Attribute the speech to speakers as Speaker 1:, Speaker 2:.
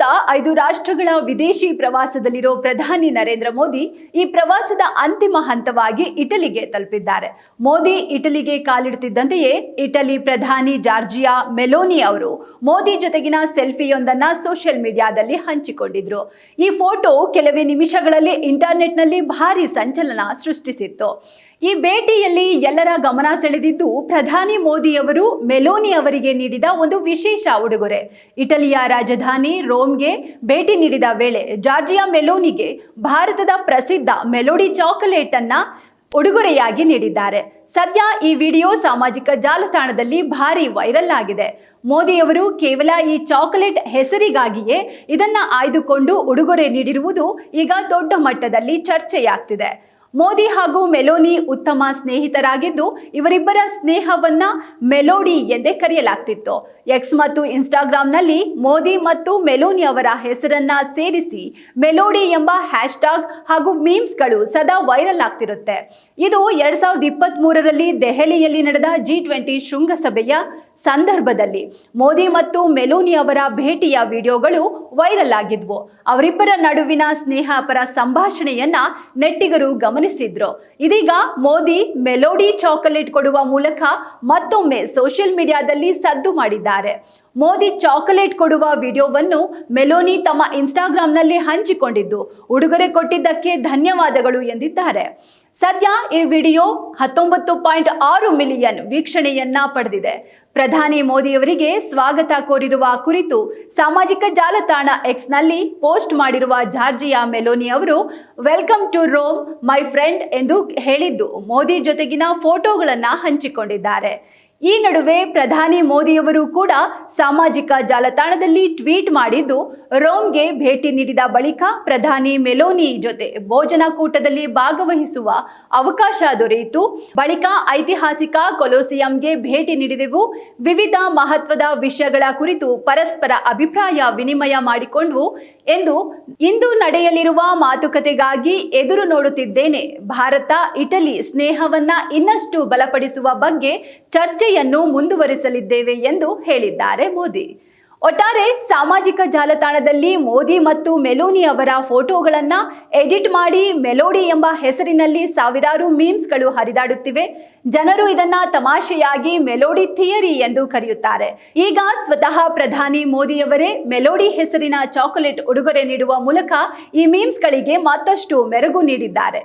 Speaker 1: ಪ್ರಸ್ತುತ 5 ರಾಷ್ಟ್ರಗಳ ವಿದೇಶಿ ಪ್ರವಾಸದಲ್ಲಿರೋ ಪ್ರಧಾನಿ ನರೇಂದ್ರ ಮೋದಿ ಈ ಪ್ರವಾಸದ ಅಂತಿಮ ಹಂತವಾಗಿ ಇಟಲಿಗೆ ತಲುಪಿದ್ದಾರೆ. ಮೋದಿ ಇಟಲಿಗೆ ಕಾಲಿಡುತ್ತಿದ್ದಂತೆಯೇ ಇಟಲಿ ಪ್ರಧಾನಿ ಜಾರ್ಜಿಯಾ ಮೆಲೋನಿ ಅವರು ಮೋದಿ ಜೊತೆಗಿನ ಸೆಲ್ಫಿಯೊಂದನ್ನ ಸೋಷಿಯಲ್ ಮೀಡಿಯಾದಲ್ಲಿ ಹಂಚಿಕೊಂಡಿದ್ರು. ಈ ಫೋಟೋ ಕೆಲವೇ ನಿಮಿಷಗಳಲ್ಲಿ ಇಂಟರ್ನೆಟ್ನಲ್ಲಿ ಭಾರಿ ಸಂಚಲನ ಸೃಷ್ಟಿಸಿತ್ತು. ಈ ಭೇಟಿಯಲ್ಲಿ ಎಲ್ಲರ ಗಮನ ಸೆಳೆದಿದ್ದು ಪ್ರಧಾನಿ ಮೋದಿಯವರು ಮೆಲೋನಿ ಅವರಿಗೆ ನೀಡಿದ ಒಂದು ವಿಶೇಷ ಉಡುಗೊರೆ. ಇಟಲಿಯ ರಾಜಧಾನಿ ರೋಮ್ಗೆ ಭೇಟಿ ನೀಡಿದ ವೇಳೆ ಜಾರ್ಜಿಯಾ ಮೆಲೋನಿಗೆ ಭಾರತದ ಪ್ರಸಿದ್ಧ ಮೆಲೋಡಿ ಚಾಕೊಲೇಟ್ ಅನ್ನ ಉಡುಗೊರೆಯಾಗಿ ನೀಡಿದ್ದಾರೆ. ಸದ್ಯ ಈ ವಿಡಿಯೋ ಸಾಮಾಜಿಕ ಜಾಲತಾಣದಲ್ಲಿ ಭಾರಿ ವೈರಲ್ ಆಗಿದೆ. ಮೋದಿಯವರು ಕೇವಲ ಈ ಚಾಕೊಲೇಟ್ ಹೆಸರಿಗಾಗಿಯೇ ಇದನ್ನ ಆಯ್ದುಕೊಂಡು ಉಡುಗೊರೆ ನೀಡಿರುವುದು ಈಗ ದೊಡ್ಡ ಮಟ್ಟದಲ್ಲಿ ಚರ್ಚೆಯಾಗ್ತಿದೆ. ಮೋದಿ ಹಾಗೂ ಮೆಲೋನಿ ಉತ್ತಮ ಸ್ನೇಹಿತರಾಗಿದ್ದು ಇವರಿಬ್ಬರ ಸ್ನೇಹವನ್ನ ಮೆಲೋಡಿ ಎಂದೇ ಕರೆಯಲಾಗ್ತಿತ್ತು. ಎಕ್ಸ್ ಮತ್ತು ಇನ್ಸ್ಟಾಗ್ರಾಂನಲ್ಲಿ ಮೋದಿ ಮತ್ತು ಮೆಲೋನಿ ಅವರ ಹೆಸರನ್ನ ಸೇರಿಸಿ ಮೆಲೋಡಿ ಎಂಬ ಹ್ಯಾಶ್ಟ್ಯಾಗ್ ಹಾಗೂ ಮೀಮ್ಸ್ಗಳು ಸದಾ ವೈರಲ್ ಆಗ್ತಿರುತ್ತೆ. ಇದು 2023ರಲ್ಲಿ ದೆಹಲಿಯಲ್ಲಿ ನಡೆದ G20 ಶೃಂಗಸಭೆಯ ಸಂದರ್ಭದಲ್ಲಿ ಮೋದಿ ಮತ್ತು ಮೆಲೋನಿ ಅವರ ಭೇಟಿಯ ವಿಡಿಯೋಗಳು ವೈರಲ್ ಆಗಿದ್ವು. ಅವರಿಬ್ಬರ ನಡುವಿನ ಸ್ನೇಹಪರ ಸಂಭಾಷಣೆಯನ್ನ ನೆಟ್ಟಿಗರು ಗಮನಿಸಿದ್ರು. ಇದೀಗ ಮೋದಿ ಮೆಲೋಡಿ ಚಾಕೊಲೇಟ್ ಕೊಡುವ ಮೂಲಕ ಮತ್ತೊಮ್ಮೆ ಸೋಷಿಯಲ್ ಮೀಡಿಯಾದಲ್ಲಿ ಸದ್ದು ಮಾಡಿದ್ದಾರೆ. ಮೋದಿ ಚಾಕೊಲೇಟ್ ಕೊಡುವ ವಿಡಿಯೋವನ್ನು ಮೆಲೋನಿ ತಮ್ಮ ಇನ್ಸ್ಟಾಗ್ರಾಂನಲ್ಲಿ ಹಂಚಿಕೊಂಡಿದ್ದು ಉಡುಗೊರೆ ಕೊಟ್ಟಿದ್ದಕ್ಕೆ ಧನ್ಯವಾದಗಳು ಎಂದಿದ್ದಾರೆ. ಸದ್ಯ ಈ ವಿಡಿಯೋ 19.6 ಮಿಲಿಯನ್ ವೀಕ್ಷಣೆಯನ್ನ ಪಡೆದಿದೆ. ಪ್ರಧಾನಿ ಮೋದಿಯವರಿಗೆ ಸ್ವಾಗತ ಕೋರಿರುವ ಕುರಿತು ಸಾಮಾಜಿಕ ಜಾಲತಾಣ ಎಕ್ಸ್ನಲ್ಲಿ ಪೋಸ್ಟ್ ಮಾಡಿರುವ ಜಾರ್ಜಿಯಾ ಮೆಲೋನಿ ಅವರು welcome to Rome my friend ಎಂದು ಹೇಳಿದ್ದು ಮೋದಿ ಜೊತೆಗಿನ ಫೋಟೋಗಳನ್ನ ಹಂಚಿಕೊಂಡಿದ್ದಾರೆ. ಈ ನಡುವೆ ಪ್ರಧಾನಿ ಮೋದಿಯವರು ಕೂಡ ಸಾಮಾಜಿಕ ಜಾಲತಾಣದಲ್ಲಿ ಟ್ವೀಟ್ ಮಾಡಿದ್ದು ರೋಮ್ಗೆ ಭೇಟಿ ನೀಡಿದ ಬಳಿಕ ಪ್ರಧಾನಿ ಮೆಲೋನಿ ಜೊತೆ ಭೋಜನ ಕೂಟದಲ್ಲಿ ಭಾಗವಹಿಸುವ ಅವಕಾಶ ದೊರೆಯಿತು. ಬಳಿಕ ಐತಿಹಾಸಿಕ ಕೊಲೋಸಿಯಂಗೆ ಭೇಟಿ ನೀಡಿದೆವು. ವಿವಿಧ ಮಹತ್ವದ ವಿಷಯಗಳ ಕುರಿತು ಪರಸ್ಪರ ಅಭಿಪ್ರಾಯ ವಿನಿಮಯ ಮಾಡಿಕೊಂಡ್ವು ಎಂದು ಇಂದು ನಡೆಯಲಿರುವ ಮಾತುಕತೆಗಾಗಿ ಎದುರು ನೋಡುತ್ತಿದ್ದೇನೆ. ಭಾರತ ಇಟಲಿ ಸ್ನೇಹವನ್ನ ಇನ್ನಷ್ಟು ಬಲಪಡಿಸುವ ಬಗ್ಗೆ ಚರ್ಚೆಯನ್ನು ಮುಂದುವರಿಸಲಿದ್ದೇವೆ ಎಂದು ಹೇಳಿದ್ದಾರೆ ಮೋದಿ. ಒಟ್ಟಾರೆ ಸಾಮಾಜಿಕ ಜಾಲತಾಣದಲ್ಲಿ ಮೋದಿ ಮತ್ತು ಮೆಲೋನಿ ಅವರ ಫೋಟೋಗಳನ್ನ ಎಡಿಟ್ ಮಾಡಿ ಮೆಲೋಡಿ ಎಂಬ ಹೆಸರಿನಲ್ಲಿ ಸಾವಿರಾರು ಮೀಮ್ಸ್ಗಳು ಹರಿದಾಡುತ್ತಿವೆ. ಜನರು ಇದನ್ನ ತಮಾಷೆಯಾಗಿ ಮೆಲೋಡಿ ಥಿಯರಿ ಎಂದು ಕರೆಯುತ್ತಾರೆ. ಈಗ ಸ್ವತಃ ಪ್ರಧಾನಿ ಮೋದಿಯವರೇ ಮೆಲೋಡಿ ಹೆಸರಿನ ಚಾಕೊಲೇಟ್ ಉಡುಗೊರೆ ನೀಡುವ ಮೂಲಕ ಈ ಮೀಮ್ಸ್ಗಳಿಗೆ ಮತ್ತಷ್ಟು ಮೆರುಗು ನೀಡಿದ್ದಾರೆ.